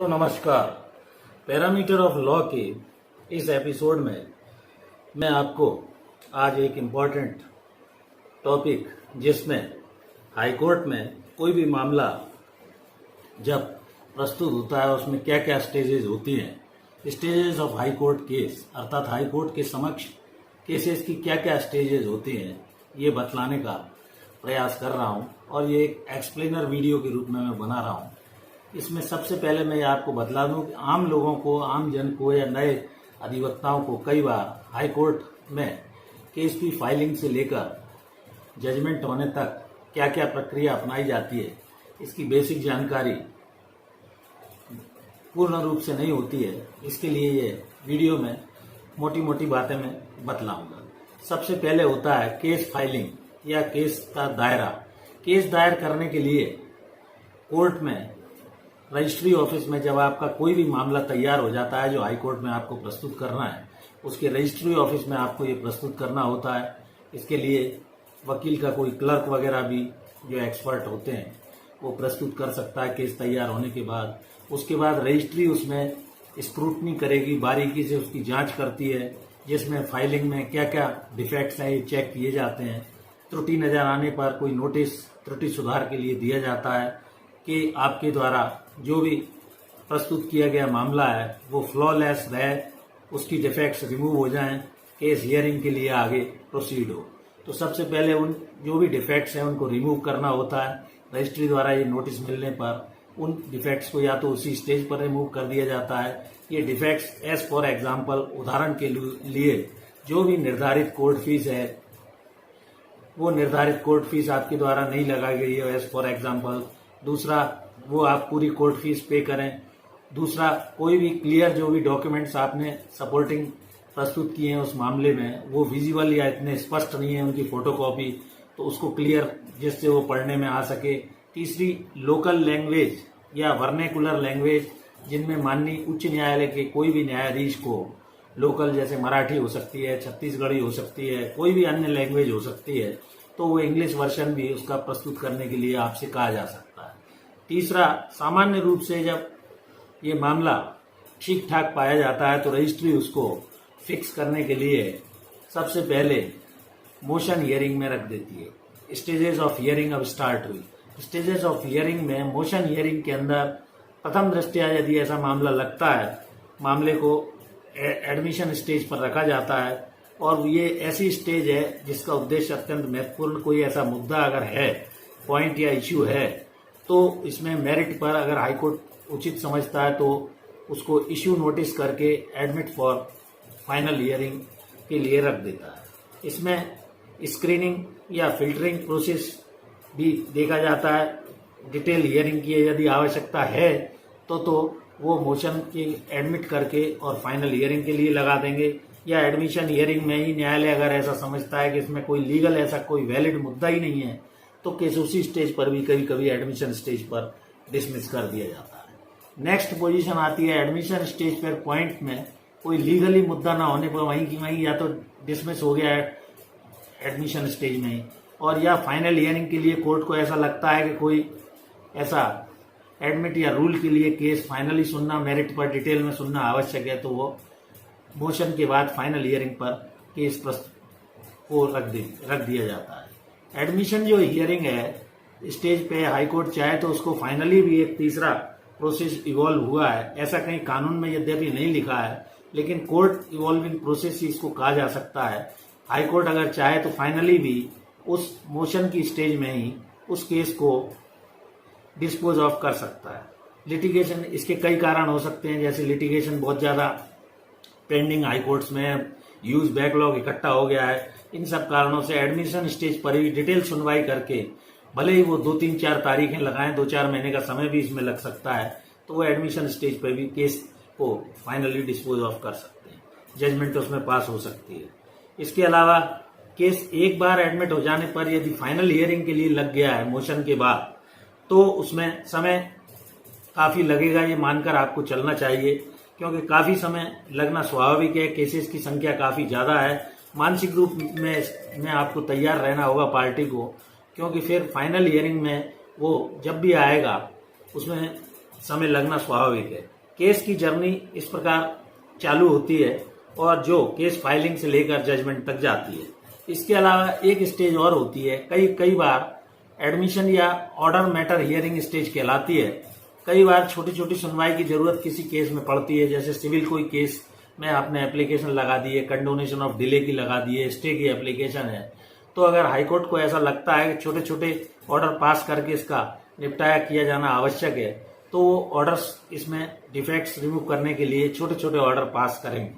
तो नमस्कार। Parameter of law के इस एपिसोड में मैं आपको आज एक इम्पॉर्टेंट टॉपिक, जिसमें हाई कोर्ट में कोई भी मामला जब प्रस्तुत होता है उसमें क्या क्या स्टेजेस होती हैं, stages of high court case अर्थात हाई कोर्ट के समक्ष केसेस की क्या क्या स्टेजेस होती हैं, ये बतलाने का प्रयास कर रहा हूँ और ये एक एक्सप्लेनर वीडियो के रूप में मैं बना रहा हूँ। इसमें सबसे पहले मैं आपको बतला दूं कि आम लोगों को, आम जन को या नए अधिवक्ताओं को कई बार हाई कोर्ट में केस की फाइलिंग से लेकर जजमेंट होने तक क्या क्या प्रक्रिया अपनाई जाती है, इसकी बेसिक जानकारी पूर्ण रूप से नहीं होती है। इसके लिए ये वीडियो में मोटी मोटी बातें मैं बतलाऊंगा। सबसे पहले होता है केस फाइलिंग या केस का दायरा। केस दायर करने के लिए कोर्ट में, रजिस्ट्री ऑफिस में जब आपका कोई भी मामला तैयार हो जाता है जो हाई कोर्ट में आपको प्रस्तुत करना है, उसके रजिस्ट्री ऑफिस में आपको ये प्रस्तुत करना होता है। इसके लिए वकील का कोई क्लर्क वगैरह भी जो एक्सपर्ट होते हैं वो प्रस्तुत कर सकता है केस तैयार होने के बाद। उसके बाद रजिस्ट्री उसमें स्क्रूटनी करेगी, बारीकी से उसकी जांच करती है, जिसमें फाइलिंग में क्या क्या डिफेक्ट्स हैं ये चेक किए जाते हैं। त्रुटि नजर आने पर कोई नोटिस त्रुटि सुधार के लिए दिया जाता है कि आपके द्वारा जो भी प्रस्तुत किया गया मामला है वो फ्लॉलेस रहे, उसकी डिफेक्ट्स रिमूव हो जाएं, केस हियरिंग के लिए आगे प्रोसीड हो। तो सबसे पहले उन जो भी डिफेक्ट्स हैं उनको रिमूव करना होता है। रजिस्ट्री द्वारा ये नोटिस मिलने पर उन डिफेक्ट्स को या तो उसी स्टेज पर रिमूव कर दिया जाता है। ये डिफेक्ट्स एज फॉर एग्जाम्पल, उदाहरण के लिए जो भी निर्धारित कोर्ट फीस है वो निर्धारित कोर्ट फीस आपके द्वारा नहीं लगाई गई है एज फॉर एग्जाम्पल। दूसरा, वो आप पूरी कोर्ट फीस पे करें। दूसरा, कोई भी क्लियर जो भी डॉक्यूमेंट्स आपने सपोर्टिंग प्रस्तुत किए हैं उस मामले में वो विजिबल या इतने स्पष्ट नहीं है उनकी फोटोकॉपी, तो उसको क्लियर जिससे वो पढ़ने में आ सके। तीसरी, लोकल लैंग्वेज या वर्नेकुलर लैंग्वेज, जिनमें माननीय उच्च न्यायालय के कोई भी न्यायाधीश को लोकल, जैसे मराठी हो सकती है, छत्तीसगढ़ी हो सकती है, कोई भी अन्य लैंग्वेज हो सकती है, तो वो इंग्लिश वर्जन भी उसका प्रस्तुत करने के लिए आपसे कहा जा सकता है। तीसरा, सामान्य रूप से जब ये मामला ठीक ठाक पाया जाता है तो रजिस्ट्री उसको फिक्स करने के लिए सबसे पहले मोशन हियरिंग में रख देती है। स्टेजेस ऑफ हियरिंग अब स्टार्ट हुई। स्टेजेस ऑफ हियरिंग में मोशन हियरिंग के अंदर प्रथम दृष्टया यदि ऐसा मामला लगता है, मामले को एडमिशन स्टेज पर रखा जाता है और ये ऐसी स्टेज है जिसका उद्देश्य अत्यंत महत्वपूर्ण, कोई ऐसा मुद्दा अगर है, पॉइंट या इश्यू है, तो इसमें मेरिट पर अगर हाईकोर्ट उचित समझता है तो उसको इश्यू नोटिस करके एडमिट फॉर फाइनल हियरिंग के लिए रख देता है। इसमें स्क्रीनिंग या फिल्टरिंग प्रोसेस भी देखा जाता है। डिटेल हियरिंग की यदि आवश्यकता है तो वो मोशन की एडमिट करके और फाइनल हियरिंग के लिए लगा देंगे, या एडमिशन हियरिंग में ही न्यायालय अगर ऐसा समझता है कि इसमें कोई लीगल ऐसा कोई वैलिड मुद्दा ही नहीं है तो केस उसी स्टेज पर भी कभी कभी एडमिशन स्टेज पर डिसमिस कर दिया जाता है। नेक्स्ट पोजीशन आती है एडमिशन स्टेज पर पॉइंट में कोई लीगली मुद्दा ना होने पर वहीं की वहीं या तो डिसमिस हो गया है एडमिशन स्टेज में ही, और या फाइनल हियरिंग के लिए कोर्ट को ऐसा लगता है कि कोई ऐसा एडमिट या रूल के लिए केस फाइनली सुनना, मेरिट पर डिटेल में सुनना आवश्यक है, तो वो मोशन के बाद फाइनल हियरिंग पर केस को रख दिया जाता है। एडमिशन जो हियरिंग है स्टेज पे हाई कोर्ट चाहे तो उसको फाइनली भी एक तीसरा प्रोसेस इवॉल्व हुआ है, ऐसा कहीं कानून में यद्यपि नहीं लिखा है, लेकिन कोर्ट इवॉल्विंग प्रोसेस ही इसको कहा जा सकता है। हाई कोर्ट अगर चाहे तो फाइनली भी उस मोशन की स्टेज में ही उस केस को डिस्पोज ऑफ कर सकता है। लिटिगेशन, इसके कई कारण हो सकते हैं, जैसे लिटिगेशन बहुत ज्यादा पेंडिंग हाई कोर्ट्स में, यूज बैकलॉग इकट्ठा हो गया है, इन सब कारणों से एडमिशन स्टेज पर ही डिटेल सुनवाई करके, भले ही वो 2-3-4 तारीखें लगाएं, 2-4 महीने का समय भी इसमें लग सकता है, तो वो एडमिशन स्टेज पर भी केस को फाइनली डिस्पोज ऑफ कर सकते हैं, जजमेंट उसमें पास हो सकती है। इसके अलावा केस एक बार एडमिट हो जाने पर यदि फाइनल हियरिंग के लिए लग गया है मोशन के बाद, तो उसमें समय काफी लगेगा, ये मानकर आपको चलना चाहिए, क्योंकि काफी समय लगना स्वाभाविक है। केसेस की संख्या काफी ज्यादा है। मानसिक रूप में आपको तैयार रहना होगा पार्टी को, क्योंकि फिर फाइनल हियरिंग में वो जब भी आएगा उसमें समय लगना स्वाभाविक है। केस की जर्नी इस प्रकार चालू होती है और जो केस फाइलिंग से लेकर जजमेंट तक जाती है। इसके अलावा एक स्टेज और होती है, कई बार एडमिशन या ऑर्डर मैटर हियरिंग स्टेज कहलाती है। कई बार छोटी छोटी सुनवाई की जरूरत किसी केस में पड़ती है, जैसे सिविल कोई केस में आपने एप्लीकेशन लगा दी है, कंडोनेशन ऑफ डिले की लगा दी है, स्टे की एप्लीकेशन है, तो अगर हाईकोर्ट को ऐसा लगता है कि छोटे छोटे ऑर्डर पास करके इसका निपटारा किया जाना आवश्यक है, तो वो ऑर्डर्स इसमें डिफेक्ट्स रिमूव करने के लिए छोटे छोटे ऑर्डर पास करेंगे।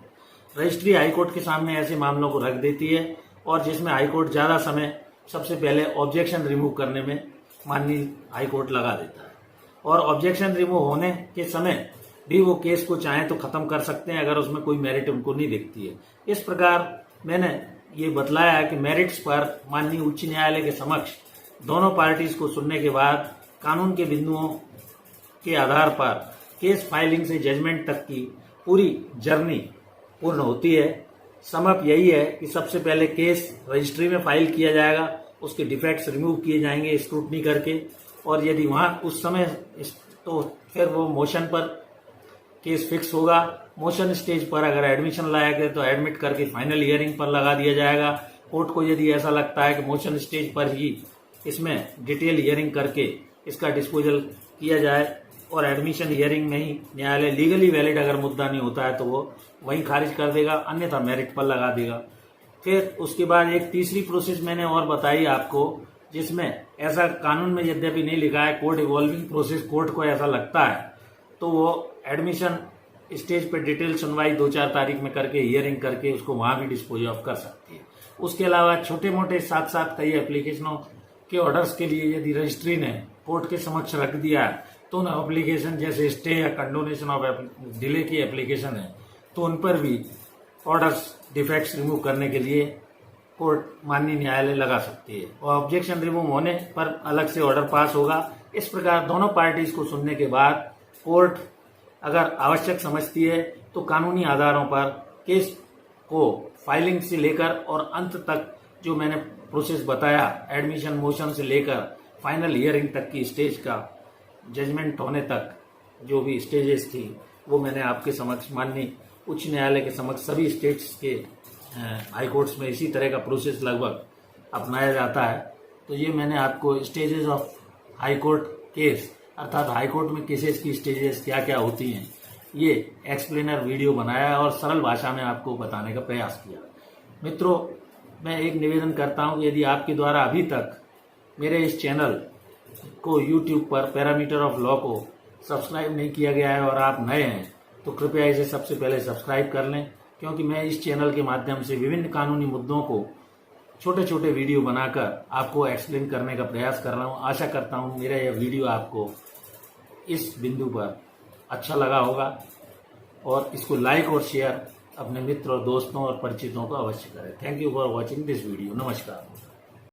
रजिस्ट्री हाईकोर्ट के सामने ऐसे मामलों को रख देती है और जिसमें हाईकोर्ट ज्यादा समय सबसे पहले ऑब्जेक्शन रिमूव करने में माननीय हाईकोर्ट लगा देता है और ऑब्जेक्शन रिमूव होने के समय भी वो केस को चाहें तो खत्म कर सकते हैं अगर उसमें कोई मेरिट उनको नहीं दिखती है। इस प्रकार मैंने ये बतलाया है कि मेरिट्स पर माननीय उच्च न्यायालय के समक्ष दोनों पार्टीज को सुनने के बाद कानून के बिंदुओं के आधार पर केस फाइलिंग से जजमेंट तक की पूरी जर्नी पूर्ण होती है। समअप यही है कि सबसे पहले केस रजिस्ट्री में फाइल किया जाएगा, उसके डिफेक्ट्स रिमूव किए जाएंगे स्क्रूटनी करके, और यदि वहां उस समय तो फिर वो मोशन पर केस फिक्स होगा। मोशन स्टेज पर अगर एडमिशन लायक है तो एडमिट करके फाइनल हियरिंग पर लगा दिया जाएगा। कोर्ट को यदि ऐसा लगता है कि मोशन स्टेज पर ही इसमें डिटेल हियरिंग करके इसका डिस्पोजल किया जाए और एडमिशन हियरिंग में ही न्यायालय लीगली वैलिड अगर मुद्दा नहीं होता है तो वो वहीं खारिज कर देगा, अन्यथा मेरिट पर लगा देगा। फिर उसके बाद एक तीसरी प्रोसेस मैंने और बताई आपको, जिसमें ऐसा कानून में यद्यपि नहीं लिखा है, कोर्ट इवॉल्विंग प्रोसेस, कोर्ट को ऐसा लगता है तो वो एडमिशन स्टेज पे डिटेल सुनवाई 2-4 तारीख में करके हियरिंग करके उसको वहां भी डिस्पोज ऑफ कर सकती है। उसके अलावा छोटे मोटे साथ साथ कई एप्लीकेशनों के ऑर्डर्स के लिए यदि रजिस्ट्री ने कोर्ट के समक्ष रख दिया है तो उन एप्लीकेशन जैसे स्टे या कंडोनेशन ऑफ डिले की एप्लीकेशन है तो उन पर भी ऑर्डर्स डिफेक्ट्स रिमूव करने के लिए कोर्ट माननीय न्यायालय लगा सकती है और ऑब्जेक्शन रिमूव होने पर अलग से ऑर्डर पास होगा। इस प्रकार दोनों पार्टीज को सुनने के बाद कोर्ट अगर आवश्यक समझती है तो कानूनी आधारों पर केस को फाइलिंग से लेकर और अंत तक जो मैंने प्रोसेस बताया, एडमिशन मोशन से लेकर फाइनल हियरिंग तक की स्टेज का जजमेंट होने तक जो भी स्टेजेस थी वो मैंने आपके समक्ष माननीय उच्च न्यायालय के समक्ष सभी स्टेट्स के हाई कोर्ट्स में इसी तरह का प्रोसेस लगभग अपनाया जाता है। तो ये मैंने आपको stages of high court case अर्थात हाई कोर्ट में केसेस की स्टेजेस क्या क्या होती हैं ये एक्सप्लेनर वीडियो बनाया और सरल भाषा में आपको बताने का प्रयास किया। मित्रों, मैं एक निवेदन करता हूं कि यदि आपके द्वारा अभी तक मेरे इस चैनल को YouTube पर पैरामीटर ऑफ लॉ को सब्सक्राइब नहीं किया गया है और आप नए हैं तो कृपया इसे सबसे पहले सब्सक्राइब कर लें, क्योंकि मैं इस चैनल के माध्यम से विभिन्न कानूनी मुद्दों को छोटे छोटे वीडियो बनाकर आपको एक्सप्लेन करने का प्रयास कर रहा हूं। आशा करता हूं मेरा यह वीडियो आपको इस बिंदु पर अच्छा लगा होगा और इसको लाइक और शेयर अपने मित्र और दोस्तों और परिचितों को अवश्य करें। Thank you for watching this video. नमस्कार।